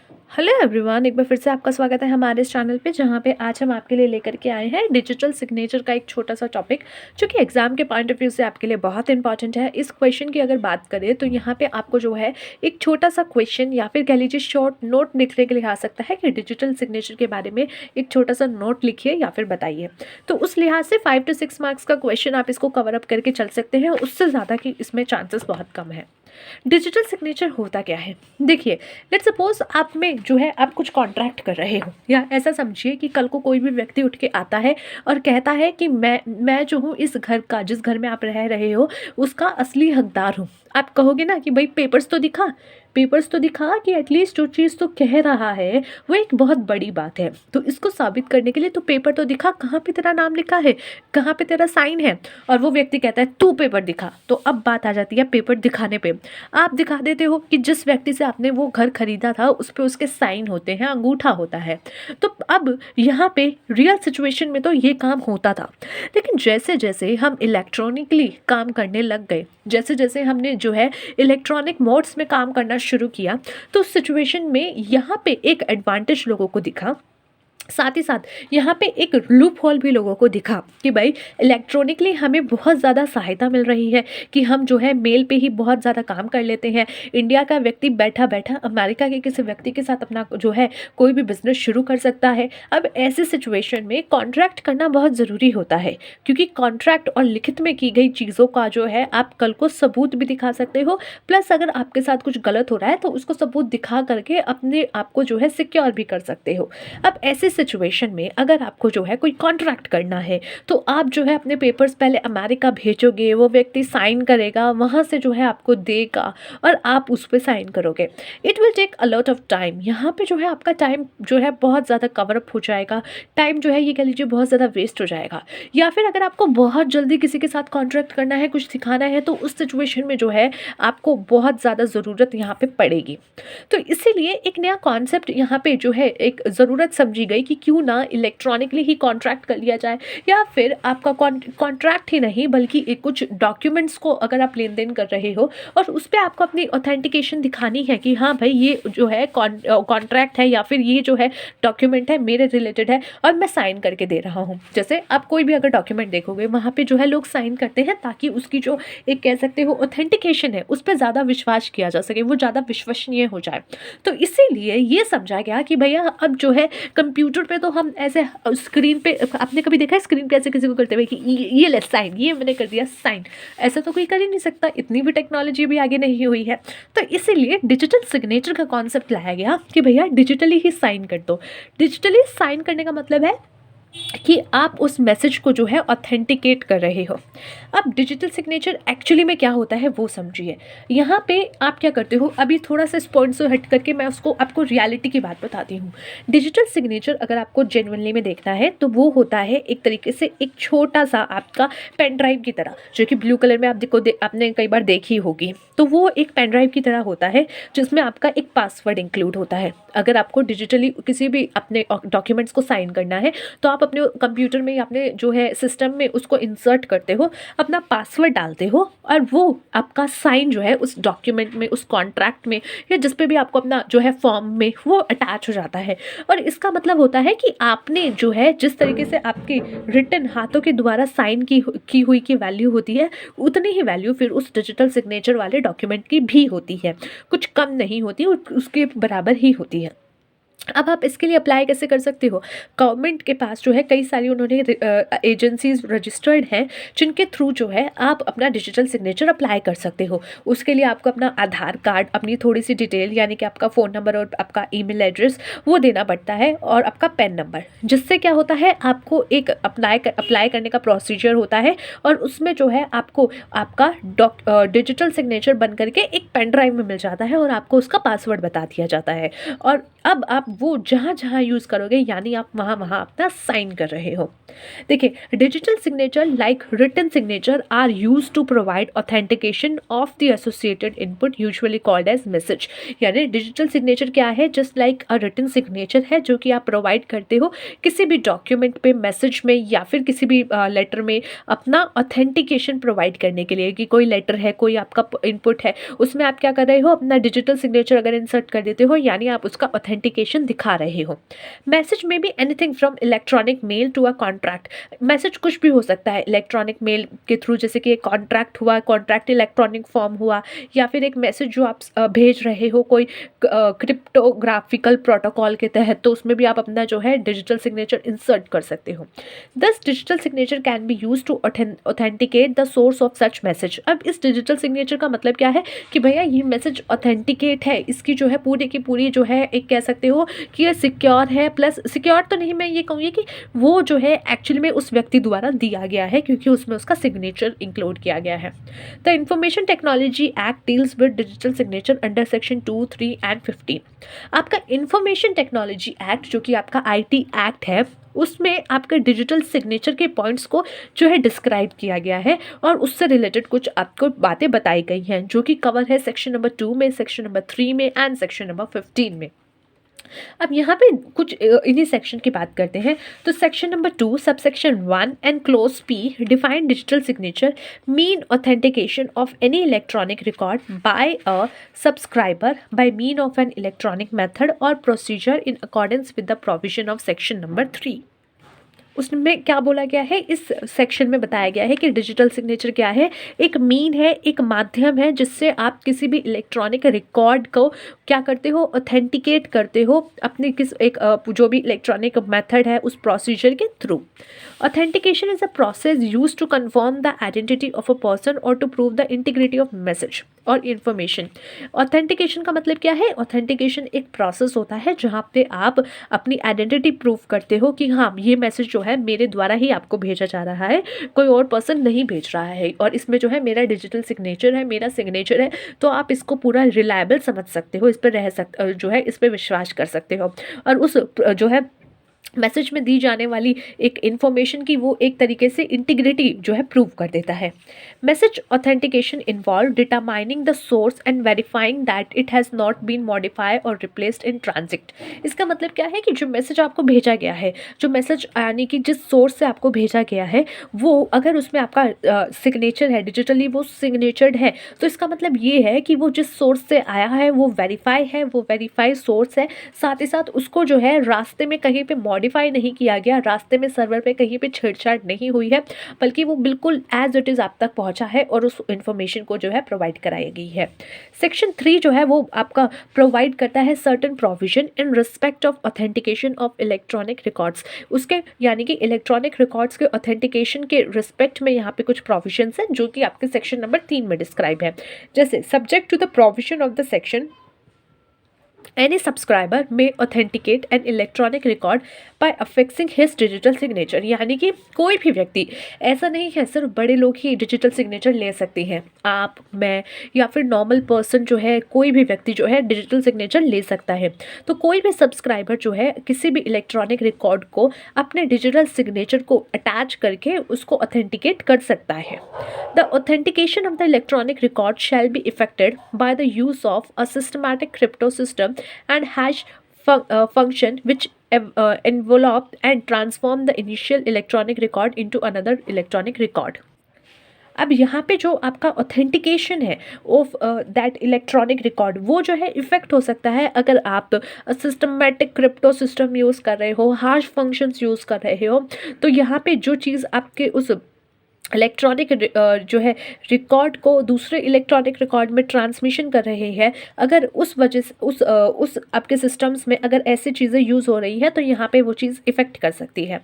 Hello everyone, एक बार फिर से आपका स्वागत है हमारे इस चैनल पे, जहाँ पे आज हम आपके लिए लेकर के आए हैं डिजिटल सिग्नेचर का एक छोटा सा टॉपिक, जो कि एग्जाम के पॉइंट ऑफ व्यू से आपके लिए बहुत इंपॉर्टेंट है। इस क्वेश्चन की अगर बात करें तो यहाँ पे आपको जो है एक छोटा सा क्वेश्चन या फिर कह लीजिए शॉर्ट नोट लिखने के लिए आ सकता है कि डिजिटल सिग्नेचर के बारे में एक छोटा सा नोट लिखिए या फिर बताइए। तो उस लिहाज से 5 से 6 मार्क्स का क्वेश्चन आप इसको कवर अप करके चल सकते हैं, उससे ज़्यादा कि इसमें चांसेस बहुत कम है। डिजिटल सिग्नेचर होता क्या है? देखिए, लेट्स सपोज आप में जो है आप कुछ कॉन्ट्रैक्ट कर रहे हो, या ऐसा समझिए कि कल को कोई भी व्यक्ति उठ के आता है और कहता है कि मैं जो हूँ इस घर का, जिस घर में आप रह रहे हो, उसका असली हकदार हूँ। आप कहोगे ना कि भाई पेपर्स तो दिखा कि एटलीस्ट जो चीज़ तो कह रहा है वो एक बहुत बड़ी बात है, तो इसको साबित करने के लिए तो पेपर तो दिखा, कहाँ पे तेरा नाम लिखा है, कहाँ पे तेरा साइन है। और वो व्यक्ति कहता है तू पेपर दिखा, तो अब बात आ जाती है पेपर दिखाने पे। आप दिखा देते हो कि जिस व्यक्ति से आपने वो घर खरीदा था उस पे उसके साइन होते हैं, अंगूठा होता है। तो अब यहाँ पे रियल सिचुएशन में तो ये काम होता था, लेकिन जैसे जैसे हम इलेक्ट्रॉनिकली काम करने लग गए, जैसे जैसे हमने जो है इलेक्ट्रॉनिक मोड्स में काम करना शुरू किया, तो उस सिचुएशन में यहाँ पे एक एडवांटेज लोगों को दिखा। साथ ही साथ यहाँ पे एक लूप होल भी लोगों को दिखा कि भाई इलेक्ट्रॉनिकली हमें बहुत ज़्यादा सहायता मिल रही है, कि हम जो है मेल पे ही बहुत ज़्यादा काम कर लेते हैं। इंडिया का व्यक्ति बैठा बैठा अमेरिका के किसी व्यक्ति के साथ अपना जो है कोई भी बिजनेस शुरू कर सकता है। अब ऐसी सिचुएशन में कॉन्ट्रैक्ट करना बहुत ज़रूरी होता है, क्योंकि कॉन्ट्रैक्ट और लिखित में की गई चीज़ों का जो है आप कल को सबूत भी दिखा सकते हो, प्लस अगर आपके साथ कुछ गलत हो रहा है तो उसको सबूत दिखा करके अपने आप को जो है सिक्योर भी कर सकते हो। अब ऐसे सिचुएशन में अगर आपको जो है कोई कॉन्ट्रैक्ट करना है, तो आप जो है अपने पेपर्स पहले अमेरिका भेजोगे, वो व्यक्ति साइन करेगा, वहाँ से जो है आपको देगा और आप उस पर साइन करोगे। It will take a lot of time. यहाँ पे जो है आपका टाइम जो है बहुत ज़्यादा कवर अप हो जाएगा, टाइम जो है ये कह लीजिए बहुत ज़्यादा वेस्ट हो जाएगा। या फिर अगर आपको बहुत जल्दी किसी के साथ कॉन्ट्रैक्ट करना है, कुछ सिखाना है, तो उस सिचुएशन में जो है आपको बहुत ज़्यादा ज़रूरत यहाँ पे पड़ेगी। तो इसीलिए एक नया कॉन्सेप्ट यहाँ पे जो है एक ज़रूरत समझी गई कि क्यों ना इलेक्ट्रॉनिकली ही कॉन्ट्रैक्ट कर लिया जाए, या फिर आपका कॉन्ट्रैक्ट ही नहीं बल्कि एक कुछ डॉक्यूमेंट्स को अगर आप लेन देन कर रहे हो और उस पर आपको अपनी ऑथेंटिकेशन दिखानी है कि हाँ भाई ये जो है कॉन्ट्रैक्ट है या फिर ये जो है डॉक्यूमेंट है मेरे रिलेटेड है और मैं साइन करके दे रहा हूँ। जैसे आप कोई भी अगर डॉक्यूमेंट देखोगे, वहाँ पे जो है लोग साइन करते हैं ताकि उसकी जो एक कह सकते हो ऑथेंटिकेशन है उस पर ज़्यादा विश्वास किया जा सके, वो ज़्यादा विश्वसनीय हो जाए। तो इसीलिए ये समझा गया कि भैया अब जो है कंप्यूटर पे तो हम ऐसे स्क्रीन पे, आपने कभी देखा है स्क्रीन पे ऐसे किसी को करते हुए कि ये ले साइन, ये मैंने कर दिया साइन, ऐसा तो कोई कर ही नहीं सकता, इतनी भी टेक्नोलॉजी भी आगे नहीं हुई है। तो इसीलिए डिजिटल सिग्नेचर का कॉन्सेप्ट लाया गया कि भैया डिजिटली ही साइन कर दो। डिजिटली साइन करने का मतलब है कि आप उस मैसेज को जो है ऑथेंटिकेट कर रहे हो। अब डिजिटल सिग्नेचर एक्चुअली में क्या होता है वो समझिए। यहाँ पे आप क्या करते हो, अभी थोड़ा सा इस पॉइंट से हट करके मैं उसको आपको रियलिटी की बात बताती हूँ। डिजिटल सिग्नेचर अगर आपको जेन्युइनली में देखना है तो वो होता है एक तरीके से एक छोटा सा आपका पेन ड्राइव की तरह, जो कि ब्लू कलर में आपने कई बार देखी होगी। तो वो एक पेन ड्राइव की तरह होता है जिसमें आपका एक पासवर्ड इंक्लूड होता है। अगर आपको डिजिटली किसी भी अपने डॉक्यूमेंट्स को साइन करना है तो आप अपने कंप्यूटर में या अपने जो है सिस्टम में उसको इंसर्ट करते हो, अपना पासवर्ड डालते हो और वो आपका साइन जो है उस डॉक्यूमेंट में, उस कॉन्ट्रैक्ट में या जिस पे भी आपको अपना जो है फॉर्म में वो अटैच हो जाता है। और इसका मतलब होता है कि आपने जो है जिस तरीके से आपकी रिटन हाथों के द्वारा साइन की हुई की वैल्यू होती है, उतनी ही वैल्यू फिर उस डिजिटल सिग्नेचर वाले डॉक्यूमेंट की भी होती है, कुछ कम नहीं होती, उसके बराबर ही होती है। अब आप इसके लिए अप्लाई कैसे कर सकते हो? गवर्नमेंट के पास जो है कई सारी उन्होंने एजेंसीज रजिस्टर्ड हैं जिनके थ्रू जो है आप अपना डिजिटल सिग्नेचर अप्लाई कर सकते हो। उसके लिए आपको अपना आधार कार्ड, अपनी थोड़ी सी डिटेल यानी कि आपका फ़ोन नंबर और आपका ईमेल एड्रेस वो देना पड़ता है, और आपका पेन नंबर, जिससे क्या होता है आपको एक अप्लाई करने का प्रोसीजर होता है और उसमें जो है आपको आपका डिजिटल सिग्नेचर बन करके एक पेन ड्राइव में मिल जाता है और आपको उसका पासवर्ड बता दिया जाता है। और अब आप वो जहाँ-जहाँ यूज़ करोगे यानी आप वहाँ-वहाँ अपना साइन कर रहे हो। देखिए, digital signature like written signature are used to provide authentication of the associated input usually called as message. यानी डिजिटल सिग्नेचर क्या है? Just like a written signature है जो कि आप प्रोवाइड करते हो किसी भी डॉक्यूमेंट पे, मैसेज में या फिर किसी भी लेटर में अपना ऑथेंटिकेशन प्रोवाइड करने के लिए कि कोई लेटर है, कोई आपका इनपुट है, उसमें आप क्या कर रहे हो? अपना डिजिटल सिग्नेचर अगर इंसर्ट कर देते हो यानी आप उसका ऑथेंटिकेशन दिखा रहे हो। मैसेज में भी anything from electronic mail to a contract. Message कुछ भी हो सकता है इलेक्ट्रॉनिक मेल के थ्रू, जैसे कि एक कॉन्ट्रैक्ट हुआ, कॉन्ट्रैक्ट इलेक्ट्रॉनिक फॉर्म हुआ, या फिर एक मैसेज जो आप भेज रहे हो कोई क्रिप्टोग्राफिकल प्रोटोकॉल के तहत, तो उसमें भी आप अपना जो है डिजिटल सिग्नेचर इंसर्ट कर सकते हो। Thus digital signature can be use to authenticate the source of such message. अब इस डिजिटल सिग्नेचर का मतलब क्या है कि भैया ये मैसेज ऑथेंटिकेट है, इसकी जो है पूरी की पूरी जो है एक कह सकते हो कि ये सिक्योर है, प्लस सिक्योर तो नहीं, मैं ये कहूँगी कि वो जो है एक्चुअली में उस व्यक्ति द्वारा दिया गया है क्योंकि उसमें उसका सिग्नेचर इंक्लूड किया गया है। The information technology act deals with digital signature under section 2, 3 and 15। आपका इंफॉर्मेशन टेक्नोलॉजी एक्ट जो कि आपका आईटी एक्ट है, उसमें आपके डिजिटल सिग्नेचर के पॉइंट्स को जो है डिस्क्राइब किया गया है और उससे रिलेटेड कुछ आपको बातें बताई गई हैं जो कि कवर है सेक्शन नंबर 2 में, सेक्शन नंबर 3 में एंड सेक्शन नंबर 15 में। अब यहाँ पे कुछ इन्हीं सेक्शन की बात करते हैं। तो section number 2 subsection 1 and clause P define digital signature mean authentication of any electronic record by a subscriber by mean of an electronic method और procedure in accordance with the provision of section number 3। उसमें क्या बोला गया है, इस section में बताया गया है कि डिजिटल सिग्नेचर क्या है? एक मीन है, एक माध्यम है जिससे आप किसी भी इलेक्ट्रॉनिक रिकॉर्ड को क्या करते हो? ऑथेंटिकेट करते हो अपने किस एक जो भी इलेक्ट्रॉनिक मेथड है उस प्रोसीजर के थ्रू। Authentication is a process use to confirm the identity of a person और to prove the integrity of message और इन्फॉर्मेशन। ऑथेंटिकेशन का मतलब क्या है? ऑथेंटिकेशन एक प्रोसेस होता है जहाँ पे आप अपनी आइडेंटिटी प्रूव करते हो कि हाँ, ये मैसेज जो है मेरे द्वारा ही आपको भेजा जा रहा है, कोई और पर्सन नहीं भेज रहा है, और इसमें जो है मेरा डिजिटल सिग्नेचर है, मेरा सिग्नेचर है, तो आप इसको पूरा रिलायबल समझ सकते हो, इस पर जो है इस पर विश्वास कर सकते हो, और उस जो है मैसेज में दी जाने वाली एक इन्फॉर्मेशन की वो एक तरीके से इंटीग्रिटी जो है प्रूव कर देता है। Message authentication involve determining the source and verifying that it has not been modified or replaced in transit. इसका मतलब क्या है कि जो मैसेज आपको भेजा गया है, जो मैसेज यानी कि जिस सोर्स से आपको भेजा गया है, वो अगर उसमें आपका सिग्नेचर है, डिजिटली वो सिग्नेचर्ड है, तो इसका मतलब ये है कि वो जिस सोर्स से आया है वो वेरीफाई है, वो वेरीफाइड सोर्स है। साथ ही साथ उसको जो है रास्ते में कहीं पे मॉडिफाई नहीं किया गया, रास्ते में सर्वर पे कहीं पे छेड़छाड़ नहीं हुई है, बल्कि वो बिल्कुल एज इट इज़ आप तक पहुंचा है और उस इन्फॉर्मेशन को जो है प्रोवाइड कराई गई है। सेक्शन 3 जो है वो आपका प्रोवाइड करता है certain provision in respect of authentication of electronic records. उसके यानी कि इलेक्ट्रॉनिक रिकॉर्ड्स के ऑथेंटिकेशन के रिस्पेक्ट में यहाँ पे कुछ प्रोविजंस हैं जो कि आपके सेक्शन नंबर 3 में डिस्क्राइब है। जैसे subject to the provision of the section, any subscriber may authenticate an electronic record by affixing his digital signature। यानी कि कोई भी व्यक्ति, ऐसा नहीं है सिर्फ बड़े लोग ही डिजिटल सिग्नेचर ले सकते हैं, आप, मैं या फिर नॉर्मल पर्सन जो है, कोई भी व्यक्ति जो है डिजिटल सिग्नेचर ले सकता है। तो कोई भी सब्सक्राइबर जो है किसी भी इलेक्ट्रॉनिक रिकॉर्ड को अपने डिजिटल सिग्नेचर को अटैच करके उसको ऑथेंटिकेट कर सकता है। The authentication of the electronic record shall be affected by the use of a systematic crypto system and hash function which envelop and transform the initial electronic record into another electronic record। अब यहाँ पे जो आपका authentication है of that electronic record, वो जो है effect हो सकता है अगर आप सिस्टमेटिक क्रिप्टो सिस्टम यूज़ कर रहे हो, हैश फंक्शंस यूज़ कर रहे हो। तो यहाँ पे जो चीज़ आपके उस इलेक्ट्रॉनिक जो है रिकॉर्ड को दूसरे इलेक्ट्रॉनिक रिकॉर्ड में ट्रांसमिशन कर रहे हैं, अगर उस वजह से उस आपके सिस्टम्स में अगर ऐसी चीज़ें यूज़ हो रही है तो यहाँ पे वो चीज़ इफेक्ट कर सकती है।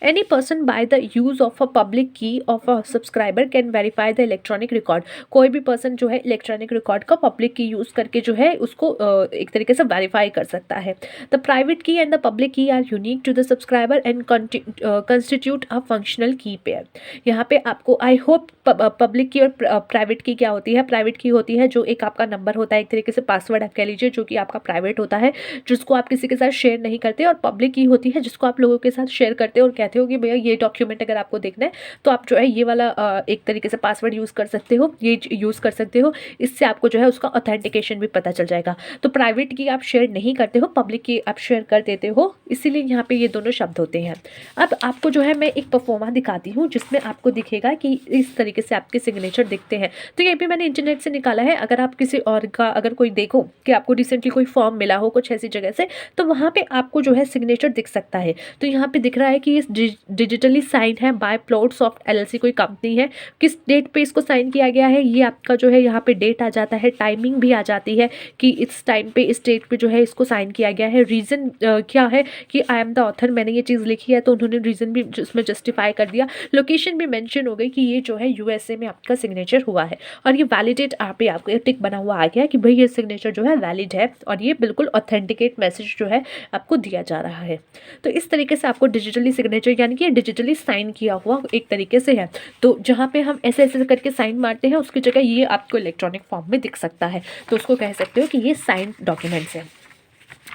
Any person by the use of a public key of a subscriber can verify the electronic record. कोई भी पर्सन जो है इलेक्ट्रॉनिक रिकॉर्ड का पब्लिक की यूज़ करके जो है उसको एक तरीके से वेरीफाई कर सकता है। The private key and the public key are unique to the subscriber and constitute a functional key pair. यहाँ पे आपको आई होप पब्लिक की और प्राइवेट की क्या होती है, प्राइवेट की होती है जो एक आपका नंबर होता है, एक तरीके से पासवर्ड आप कह लीजिए, जो कि आपका प्राइवेट होता है, जिसको आप किसी के साथ शेयर नहीं करते। और पब्लिक की होती है जिसको आप लोगों के साथ शेयर करते हो और कहते हो कि भैया ये डॉक्यूमेंट अगर आपको देखना है तो आप जो है ये वाला एक तरीके से पासवर्ड यूज़ कर सकते हो, ये यूज़ कर सकते हो, इससे आपको जो है उसका ऑथेंटिकेशन भी पता चल जाएगा। तो प्राइवेट की आप शेयर नहीं करते हो, पब्लिक की आप शेयर कर देते हो, इसीलिए यहाँ पे ये दोनों शब्द होते हैं। अब आपको जो है मैं एक परफॉर्मा दिखाती हूँ जिसमें आपको दिखेगा कि इस तरीके से आपके सिग्नेचर दिखते हैं। तो ये भी मैंने इंटरनेट से निकाला है, अगर आप किसी और का अगर कोई देखो कि आपको रिसेंटली कोई फॉर्म मिला हो कुछ ऐसी जगह से, तो वहाँ पे आपको जो है सिग्नेचर दिख सकता है। तो यहाँ पे दिख रहा है कि ये डिजिटली साइन है बाय प्लॉटसॉफ्ट एलएलसी, कोई कंपनी है, किस डेट पे इसको साइन किया गया है, ये आपका जो है यहाँ पे डेट आ जाता है, टाइमिंग भी आ जाती है कि इस टाइम पे इस डेट पे जो है इसको साइन किया गया है। रीज़न क्या है कि आई एम द ऑथर, मैंने ये चीज़ लिखी है, तो उन्होंने रीज़न भी उसमें जस्टिफाई कर दिया। लोकेशन भी मेंशन हो गई कि ये जो है यूएसए में आपका सिग्नेचर हुआ है, और ये वैलिडेट पे आपको टिक बना हुआ आ गया कि भाई ये सिग्नेचर जो है वैलिड है और ये बिल्कुल ऑथेंटिकेट मैसेज जो है आपको दिया जा रहा है। तो इस तरीके से आपको डिजिटली सिग्नेचर यानी कि डिजिटली साइन किया हुआ एक तरीके से है। तो जहाँ पे हम ऐसे ऐसे करके साइन मारते हैं उसकी जगह ये आपको इलेक्ट्रॉनिक फॉर्म में दिख सकता है, तो उसको कह सकते हो कि ये साइन डॉक्यूमेंट्स है।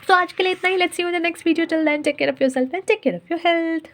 तो आज के लिए इतना ही। Let's see you in the next video. Till then take care of yourself and take care of your health.